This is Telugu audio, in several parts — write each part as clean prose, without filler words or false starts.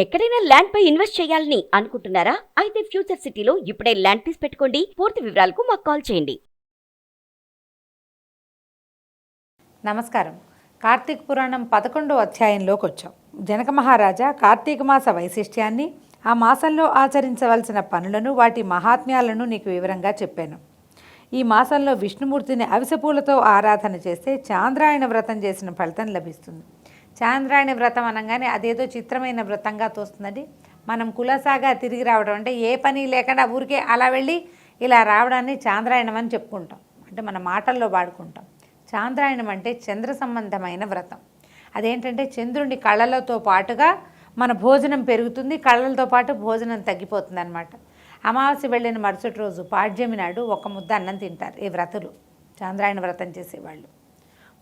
ఎక్కడైనా ల్యాండ్ పై ఇన్వెస్ట్ చేయాలని అనుకుంటున్నారా? అయితే ఫ్యూచర్ సిటీలో ఇప్పుడే ల్యాండ్ పీస్ పెట్టుకోండి. పూర్తి వివరాలకు మాకు కాల్ చేయండి. నమస్కారం. కార్తీక పురాణం 11వ అధ్యాయంలోకి వచ్చాం. జనక మహారాజా కార్తీక మాస వైశిష్ట్యాన్ని, ఆ మాసంలో ఆచరించవలసిన పనులను, వాటి మహాత్మ్యాలను నీకు వివరంగా చెప్పాను. ఈ మాసంలో విష్ణుమూర్తిని అవిసెపూలతో ఆరాధన చేస్తే చాంద్రాయణ వ్రతం చేసిన ఫలితం లభిస్తుంది. చాంద్రాయణ వ్రతం అనగానే అదేదో చిత్రమైన వ్రతంగా తోస్తుందండి. మనం కులసాగా తిరిగి రావడం అంటే ఏ పని లేకుండా ఊరికే అలా వెళ్ళి ఇలా రావడాన్ని చాంద్రాయణం అని చెప్పుకుంటాం. అంటే మన మాటల్లో వాడుకుంటాం. చాంద్రాయణం అంటే చంద్ర సంబంధమైన వ్రతం. అదేంటంటే చంద్రుడి కళ్ళలతో పాటుగా మన భోజనం పెరుగుతుంది, కళ్ళలతో పాటు భోజనం తగ్గిపోతుంది అన్నమాట. అమావాస్య వెళ్ళిన మరుసటి రోజు పాడ్యమి నాడు ఒక్క ముద్ద అన్నం తింటారు ఈ వ్రతులు. చాంద్రాయణ వ్రతం చేసేవాళ్ళు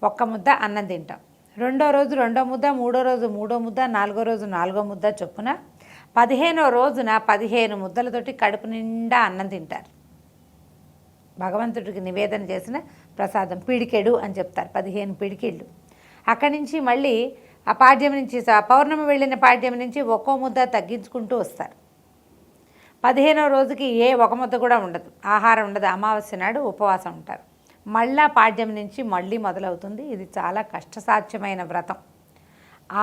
ఒక్క ముద్ద అన్నం తింటాం. రెండో రోజు రెండో ముద్ద, మూడో రోజు మూడో ముద్ద, నాలుగో రోజు నాలుగో ముద్ద చొప్పున 15వ రోజున 15 ముద్దలతోటి కడుపు నిండా అన్నం తింటారు. భగవంతుడికి నివేదన చేసిన ప్రసాదం పిడికెడు అని చెప్తారు, 15 పిడికిళ్ళు. అక్కడి నుంచి మళ్ళీ ఆ పాడ్యం నుంచి, పౌర్ణమి వెళ్ళిన పాడ్యం నుంచి ఒక్కో ముద్ద తగ్గించుకుంటూ వస్తారు. 15వ రోజుకి ఒక ముద్ద కూడా ఉండదు, ఆహారం ఉండదు. అమావాస్య నాడు ఉపవాసం ఉంటారు. మళ్ళా పాడ్యం నుంచి మళ్ళీ మొదలవుతుంది. ఇది చాలా కష్టసాధ్యమైన వ్రతం.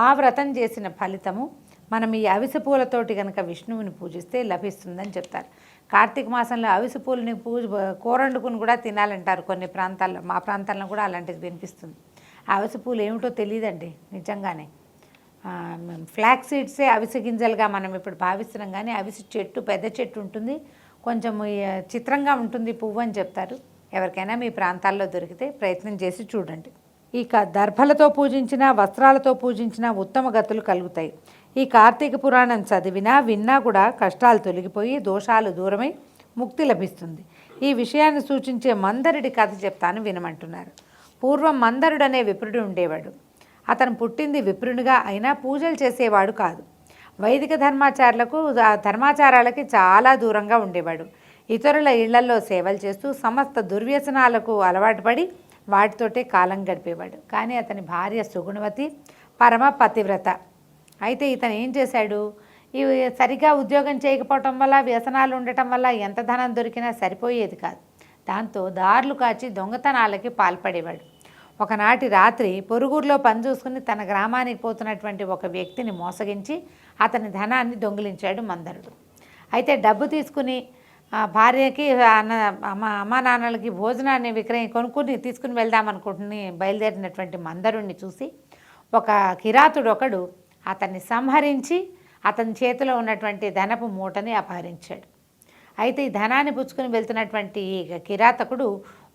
ఆ వ్రతం చేసిన ఫలితము మనం ఈ అవిసె పూలతోటి కనుక విష్ణువుని పూజిస్తే లభిస్తుందని చెప్తారు. కార్తీక మాసంలో అవిసె పూలని కూరండుకుని కూడా తినాలంటారు కొన్ని ప్రాంతాల్లో. మా ప్రాంతాల్లో కూడా అలాంటిది వినిపిస్తుంది. అవిసె పూలు ఏమిటో తెలియదండి నిజంగానే. ఫ్లాక్ సీడ్సే అవిసె గింజలుగా మనం ఇప్పుడు భావిస్తున్నాం. కానీ అవిసె చెట్టు పెద్ద చెట్టు ఉంటుంది, కొంచెం చిత్రంగా ఉంటుంది పువ్వు అని చెప్తారు. ఎవరికైనా మీ ప్రాంతాల్లో దొరికితే ప్రయత్నం చేసి చూడండి. ఇక దర్భలతో పూజించిన, వస్త్రాలతో పూజించిన ఉత్తమ గతులు కలుగుతాయి. ఈ కార్తీక పురాణం చదివినా విన్నా కూడా కష్టాలు తొలగిపోయి దోషాలు దూరమై ముక్తి లభిస్తుంది. ఈ విషయాన్ని సూచించే మందరుడి కథ చెప్తాను వినమంటున్నారు. పూర్వం మందరుడు అనే విప్రుడు ఉండేవాడు. అతను పుట్టింది విప్రునిగా అయినా పూజలు చేసేవాడు కాదు. వైదిక ధర్మాచారాలకి చాలా దూరంగా ఉండేవాడు. ఇతరుల ఇళ్లలో సేవలు చేస్తూ సమస్త దుర్వ్యసనాలకు అలవాటు పడి వాటితోటే కాలం గడిపేవాడు. కానీ అతని భార్య సుగుణవతి, పరమ పతివ్రత. అయితే ఇతను ఏం చేశాడు, ఇవి సరిగా ఉద్యోగం చేయకపోవటం వల్ల, వ్యసనాలు ఉండటం వల్ల ఎంత ధనం దొరికినా సరిపోయేది కాదు. దాంతో దారులు కాచి దొంగతనాలకి పాల్పడేవాడు. ఒకనాటి రాత్రి పొరుగురులో పని చూసుకుని తన గ్రామానికి పోతున్నటువంటి ఒక వ్యక్తిని మోసగించి అతని ధనాన్ని దొంగిలించాడు మందరుడు. అయితే డబ్బు తీసుకుని భార్యకి అమ్మా నాన్నలకి భోజనాన్ని కొనుక్కుని తీసుకుని వెళ్దామనుకుంటుని బయలుదేరినటువంటి మందరుణ్ణి చూసి ఒక కిరాతుడు ఒకడు అతన్ని సంహరించి అతని చేతిలో ఉన్నటువంటి ధనపు మూటని అపహరించాడు. అయితే ఈ ధనాన్ని పుచ్చుకొని వెళ్తున్నటువంటి కిరాతకుడు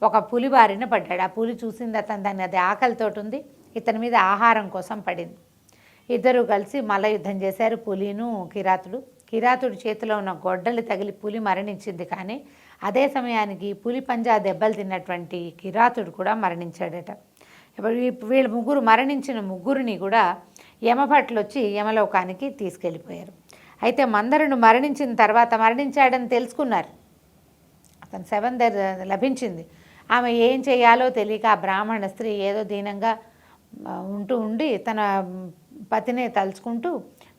ఒక పులి బారిన పడ్డాడు. ఆ పులి చూసింది అతను, అది ఆకలితోటి ఉంది, ఇతని మీద ఆహారం కోసం పడింది. ఇద్దరు కలిసి మల్ల యుద్ధం చేశారు, పులిను కిరాతుడు. కిరాతుడి చేతిలో ఉన్న గొడ్డలి తగిలి పులి మరణించింది. కానీ అదే సమయానికి పులి పంజా దెబ్బలు తిన్నటువంటి కిరాతుడు కూడా మరణించాడట. వీళ్ళ ముగ్గురు మరణించిన ముగ్గురిని కూడా యమభట్లు వచ్చి యమలోకానికి తీసుకెళ్ళిపోయారు. అయితే మందరుడు మరణించిన తర్వాత మరణించాడని తెలుసుకున్నారు. అతని శవం లభించింది. ఆమె ఏం చేయాలో తెలియక ఆ బ్రాహ్మణ స్త్రీ ఏదో దీనంగా ఉండి తన పతినే తలుచుకుంటూ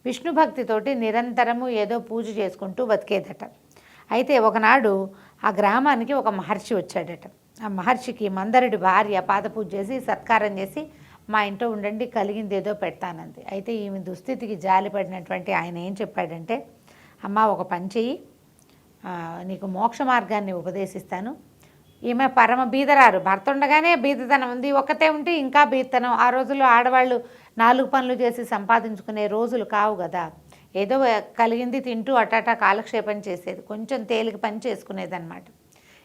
విష్ణు భక్తితోటి నిరంతరము ఏదో పూజ చేసుకుంటూ బతికేదట. అయితే ఒకనాడు ఆ గ్రామానికి ఒక మహర్షి వచ్చాడట. ఆ మహర్షికి మందరుడి భార్య పాదపూజ చేసి సత్కారం చేసి మా ఇంట్లో ఉండండి, కలిగింది ఏదో పెడతానంది. అయితే ఈమె దుస్థితికి జాలిపడినటువంటి ఆయన ఏం చెప్పాడంటే, అమ్మ ఒక పని చెయ్యి, నీకు మోక్ష మార్గాన్ని ఉపదేశిస్తాను. ఈమె పరమ బీదరారు, భర్త ఉండగానే బీదతనం ఉంది, ఒక్కతే ఉంటే ఇంకా బీదతనం. ఆ రోజుల్లో ఆడవాళ్ళు 4 పనులు చేసి సంపాదించుకునే రోజులు కావు కదా. ఏదో కలిగింది తింటూ అటాటా కాలక్షేపం చేసేది, కొంచెం తేలిక పని చేసుకునేది అనమాట.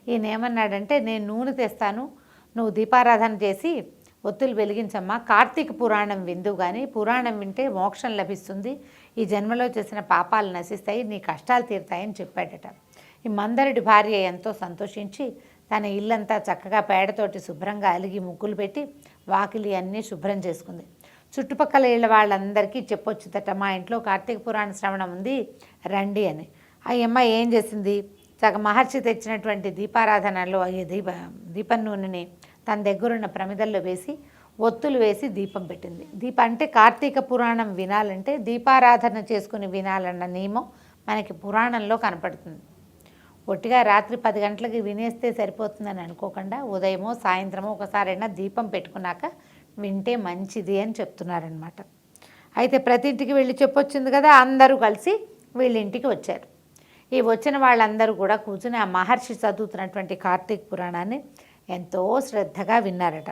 ఈయన ఏమన్నాడంటే, నేను నూనె తెస్తాను, నువ్వు దీపారాధన చేసి ఒత్తులు వెలిగించమ్మా, కార్తీక పురాణం విందు. కానీ పురాణం వింటే మోక్షం లభిస్తుంది, ఈ జన్మలో చేసిన పాపాలు నశిస్తాయి, నీ కష్టాలు తీరుతాయని చెప్పాడట. ఈ మందరుడి భార్య ఎంతో సంతోషించి తన ఇల్లంతా చక్కగా పేడతోటి శుభ్రంగా అలిగి ముగ్గులు పెట్టి వాకిలి అన్నీ శుభ్రం చేసుకుంది. చుట్టుపక్కల ఇళ్ళ వాళ్ళందరికీ చెప్పొచ్చుదట, మా ఇంట్లో కార్తీక పురాణ శ్రవణం ఉంది రండి అని. ఆ అమ్మ ఏం చేసింది, మహర్షి తెచ్చినటువంటి దీపారాధనలో దీపం నూనెని తన దగ్గరున్న ప్రమిదల్లో వేసి ఒత్తులు వేసి దీపం పెట్టింది. అంటే కార్తీక పురాణం వినాలంటే దీపారాధన చేసుకుని వినాలన్న నియమం మనకి పురాణంలో కనపడుతుంది. ఒట్టిగా రాత్రి 10 గంటలకి వినేస్తే సరిపోతుందని అనుకోకుండా ఉదయమో సాయంత్రమో ఒకసారైనా దీపం పెట్టుకున్నాక వింటే మంచిది అని చెప్తున్నారనమాట. అయితే ప్రతి ఇంటికి వెళ్ళి చెప్పొచ్చింది కదా, అందరూ కలిసి వీళ్ళ ఇంటికి వచ్చారు. ఈ వచ్చిన వాళ్ళందరూ కూడా కూర్చుని ఆ మహర్షి చదువుతున్నటువంటి కార్తీక పురాణాన్ని ఎంతో శ్రద్ధగా విన్నారట.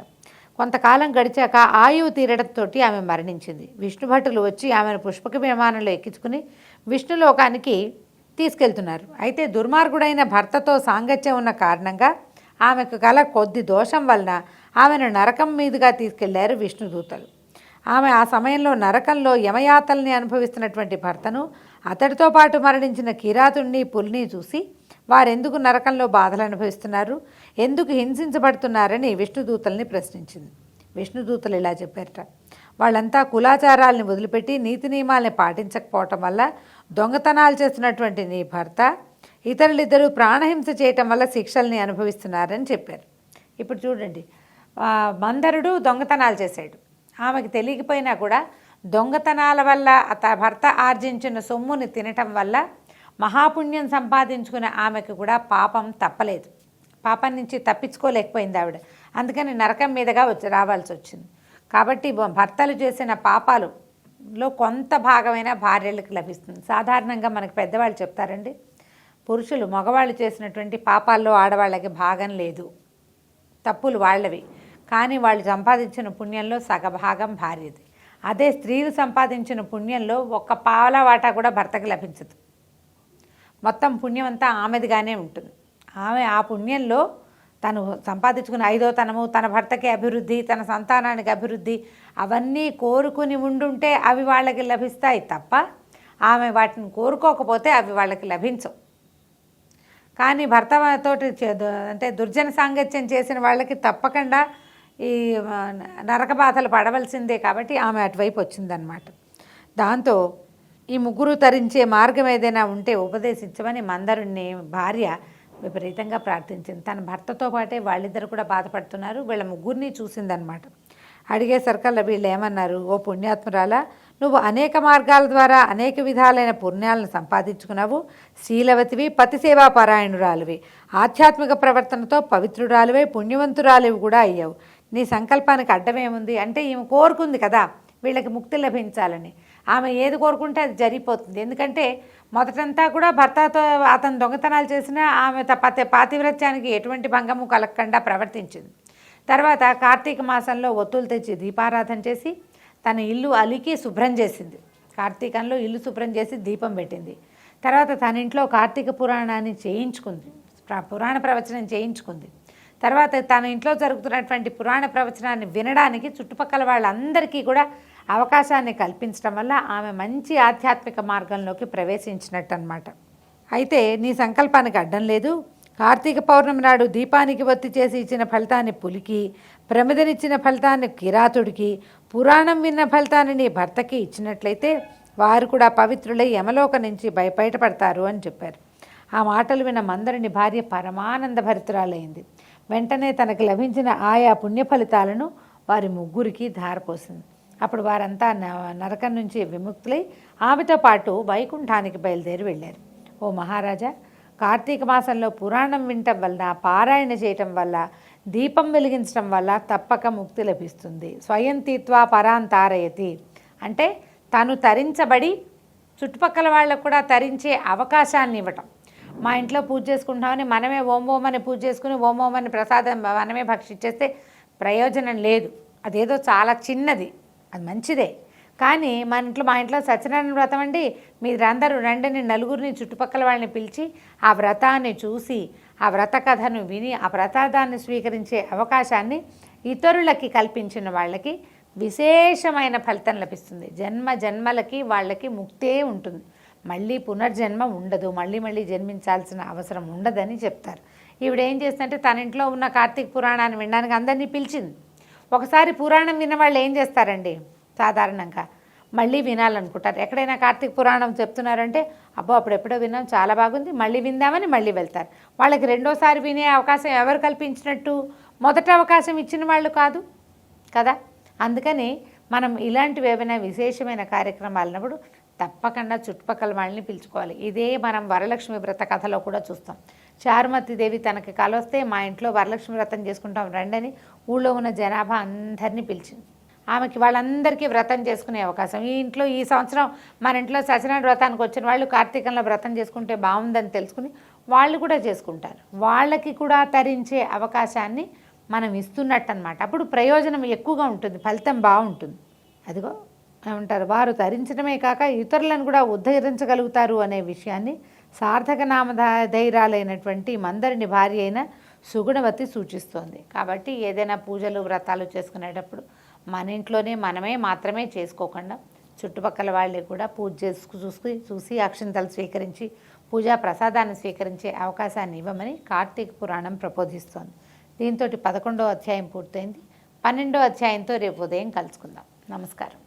కొంతకాలం గడిచాక ఆయువు తీరడంతో ఆమె మరణించింది. విష్ణుభటులు వచ్చి ఆమెను పుష్పక విమానంలో ఎక్కించుకుని విష్ణులోకానికి తీసుకెళ్తున్నారు. అయితే దుర్మార్గుడైన భర్తతో సాంగత్యం ఉన్న కారణంగా ఆమెకు గల కొద్ది దోషం వలన ఆమెను నరకం మీదుగా తీసుకెళ్లారు విష్ణుదూతలు. ఆమె ఆ సమయంలో నరకంలో యమయాతల్ని అనుభవిస్తున్నటువంటి భర్తను, అతడితో పాటు మరణించిన కిరాతుణ్ణి పులిని చూసి వారెందుకు నరకంలో బాధలు అనుభవిస్తున్నారు, ఎందుకు హింసించబడుతున్నారని విష్ణుదూతల్ని ప్రశ్నించింది. విష్ణుదూతలు ఇలా చెప్పారట, వాళ్ళంతా కులాచారాలని వదిలిపెట్టి నీతి నియమాలని పాటించకపోవటం వల్ల దొంగతనాలు చేస్తున్నటువంటి నీ భర్త ఇతరులిద్దరూ ప్రాణహింస చేయటం వల్ల శిక్షల్ని అనుభవిస్తున్నారని చెప్పారు. ఇప్పుడు చూడండి, మందరుడు దొంగతనాలు చేశాడు. ఆమెకు తెలియకపోయినా కూడా దొంగతనాల వల్ల భర్త ఆర్జించిన సొమ్ముని తినటం వల్ల మహాపుణ్యం సంపాదించుకునే ఆమెకు కూడా పాపం తప్పలేదు. పాపం నుంచి తప్పించుకోలేకపోయింది ఆవిడ. అందుకని నరకం మీదుగా రావాల్సి వచ్చింది. కాబట్టి భర్తలు చేసిన పాపాలలో కొంత భాగమైన భార్యలకు లభిస్తుంది. సాధారణంగా మనకు పెద్దవాళ్ళు చెప్తారండి, పురుషులు మగవాళ్ళు చేసినటువంటి పాపాల్లో ఆడవాళ్ళకి భాగం లేదు, తప్పులు వాళ్ళవి. కానీ వాళ్ళు సంపాదించిన పుణ్యంలో సగభాగం భార్యది. అదే స్త్రీలు సంపాదించిన పుణ్యంలో ఒక్క పావలా వాటా కూడా భర్తకి లభించదు. మొత్తం పుణ్యం అంతా ఆమెదిగానే ఉంటుంది. ఆమె ఆ పుణ్యంలో తను సంపాదించుకున్న 5వ తనము, తన భర్తకి అభివృద్ధి, తన సంతానానికి అభివృద్ధి అవన్నీ కోరుకుని ఉండుంటే అవి వాళ్ళకి లభిస్తాయి తప్ప ఆమె వాటిని కోరుకోకపోతే అవి వాళ్ళకి లభించవు. కానీ భర్తతోటి అంటే దుర్జన సాంగత్యం చేసిన వాళ్ళకి తప్పకుండా ఈ నరక బాధలు పడవలసిందే. కాబట్టి ఆమె అటువైపు వచ్చిందనమాట. దాంతో ఈ ముగ్గురు తరించే మార్గం ఏదైనా ఉంటే ఉపదేశించమని మందరుణ్ణి భార్య విపరీతంగా ప్రార్థించింది. తన భర్తతో పాటే వాళ్ళిద్దరు కూడా బాధపడుతున్నారు. వీళ్ళ ముగ్గురిని చూసిందనమాట. అడిగేసరికల్లా వీళ్ళు ఏమన్నారు, ఓ పుణ్యాత్మురాలా, నువ్వు అనేక మార్గాల ద్వారా అనేక విధాలైన పుణ్యాలను సంపాదించుకున్నావు. శీలవతివి, పతిసేవా పారాయణురాలివి, ఆధ్యాత్మిక ప్రవర్తనతో పవిత్రురాలివై పుణ్యవంతురాలివి కూడా అయ్యావు. నీ సంకల్పానికి అడ్డమేముంది అంటే ఈమె కోరుకుంది కదా వీళ్ళకి ముక్తి లభించాలని. ఆమె ఏది కోరుకుంటే అది జరిగిపోతుంది. ఎందుకంటే మొదటంతా కూడా భర్తతో అతను దొంగతనాలు చేసినా ఆమె పాతివ్రత్యానికి ఎటువంటి భంగము కలగకుండా ప్రవర్తించింది. తర్వాత కార్తీక మాసంలో ఒత్తులు తెచ్చి దీపారాధన చేసి తన ఇల్లు అలికి శుభ్రం చేసింది. కార్తీకంలో ఇల్లు శుభ్రం చేసి దీపం పెట్టింది. తర్వాత తన ఇంట్లో కార్తీక పురాణాన్ని చేయించుకుంది, పురాణ ప్రవచనం చేయించుకుంది. తర్వాత తన ఇంట్లో జరుగుతున్నటువంటి పురాణ ప్రవచనాన్ని వినడానికి చుట్టుపక్కల వాళ్ళందరికీ కూడా అవకాశాన్ని కల్పించడం వల్ల ఆమె మంచి ఆధ్యాత్మిక మార్గంలోకి ప్రవేశించినట్టు అన్నమాట. అయితే నీ సంకల్పానికి అడ్డం లేదు. కార్తీక పౌర్ణమి నాడు దీపానికి ఒత్తి చేసి ఇచ్చిన ఫలితాన్ని పులికి, ప్రమిదనిచ్చిన ఫలితాన్ని కిరాతుడికి, పురాణం విన్న ఫలితాన్ని నీ భర్తకి ఇచ్చినట్లయితే వారు కూడా పవిత్రులై యమలోక నుంచి బయటపడతారు అని చెప్పారు. ఆ మాటలు విన్న మందరుని భార్య పరమానంద భరితురాలైంది. వెంటనే తనకు లభించిన ఆయా పుణ్య ఫలితాలను వారి ముగ్గురికి ధారపోసింది. అప్పుడు వారంతా నరకం నుంచి విముక్తులై ఆమెతో పాటు వైకుంఠానికి బయలుదేరి వెళ్ళారు. ఓ మహారాజా, కార్తీక మాసంలో పురాణం వినటం వల్ల, పారాయణ చేయటం వల్ల, దీపం వెలిగించడం వల్ల తప్పక ముక్తి లభిస్తుంది. స్వయం తీత్వా పరాంతారయతి అంటే తను తరించబడి చుట్టుపక్కల వాళ్ళకు కూడా తరించే అవకాశాన్ని ఇవ్వటం. మా ఇంట్లో పూజ చేసుకుంటామని మనమే ఓం ఓం అని పూజ చేసుకుని ఓం ఓం అని ప్రసాదం మనమే భక్షించేస్తే ప్రయోజనం లేదు. అదేదో చాలా చిన్నది, అది మంచిదే. కానీ మా ఇంట్లో సత్యనారాయణ వ్రతం అండి, మీరందరూ రండిని నలుగురిని చుట్టుపక్కల వాళ్ళని పిలిచి ఆ వ్రతాన్ని చూసి ఆ వ్రత కథను విని ఆ ప్రసాదాన్ని స్వీకరించే అవకాశాన్ని ఇతరులకి కల్పించిన వాళ్ళకి విశేషమైన ఫలితం లభిస్తుంది. జన్మ జన్మలకి వాళ్ళకి ముక్తే ఉంటుంది. మళ్ళీ పునర్జన్మ ఉండదు, మళ్ళీ జన్మించాల్సిన అవసరం ఉండదని చెప్తారు. ఈవిడేం చేస్తుందంటే తన ఇంట్లో ఉన్న కార్తీక పురాణాన్ని వినడానికి అందరినీ పిలిచింది. ఒకసారి పురాణం విన్న వాళ్ళు ఏం చేస్తారండి, సాధారణంగా మళ్ళీ వినాలనుకుంటారు. ఎక్కడైనా కార్తీక పురాణం చెప్తున్నారంటే అబ్బో అప్పుడెప్పుడో విన్నాం, చాలా బాగుంది, మళ్ళీ విందామని మళ్ళీ వెళ్తారు. వాళ్ళకి రెండోసారి వినే అవకాశం ఎవరు కల్పించినట్టు? మొదట అవకాశం ఇచ్చిన వాళ్ళు కాదు కదా. అందుకని మనం ఇలాంటివి ఏమైనా విశేషమైన కార్యక్రమాలు అన్నప్పుడు తప్పకుండా చుట్టుపక్కల వాళ్ళని పిలుచుకోవాలి. ఇదే మనం వరలక్ష్మి వ్రత కథలో కూడా చూస్తాం. చారుమతి దేవి తనకి కలొస్తే మా ఇంట్లో వరలక్ష్మి వ్రతం చేసుకుంటాం రండని ఊళ్ళో ఉన్న జనాభా అందరినీ పిలిచింది. ఆమెకి వాళ్ళందరికీ వ్రతం చేసుకునే అవకాశం. ఈ ఇంట్లో ఈ సంవత్సరం మన ఇంట్లో సత్యనారాయణ వ్రతానికి వచ్చిన వాళ్ళు కార్తీకంలో వ్రతం చేసుకుంటే బాగుందని తెలుసుకుని వాళ్ళు కూడా చేసుకుంటారు. వాళ్ళకి కూడా తరించే అవకాశాన్ని మనం ఇస్తున్నట్టు అనమాట. అప్పుడు ప్రయోజనం ఎక్కువగా ఉంటుంది, ఫలితం బాగుంటుంది. అదిగో ఏమంటారు, వారు తరించడమే కాక ఇతరులను కూడా ఉద్ధరించగలుగుతారు అనే విషయాన్ని సార్థక నామధైర్యాలైనటువంటి మందరిని భార్య అయిన సుగుణవతి సూచిస్తోంది. కాబట్టి ఏదైనా పూజలు వ్రతాలు చేసుకునేటప్పుడు మన ఇంట్లోనే మనమే మాత్రమే చేసుకోకుండా చుట్టుపక్కల వాళ్ళే కూడా పూజ చూసి అక్షింతలు స్వీకరించి పూజా ప్రసాదాన్ని స్వీకరించే అవకాశాన్ని ఇవ్వమని కార్తీక పురాణం ప్రబోధిస్తోంది. దీంతో 11వ అధ్యాయం పూర్తయింది. 12వ అధ్యాయంతో రేపు ఉదయం కలుసుకుందాం. నమస్కారం.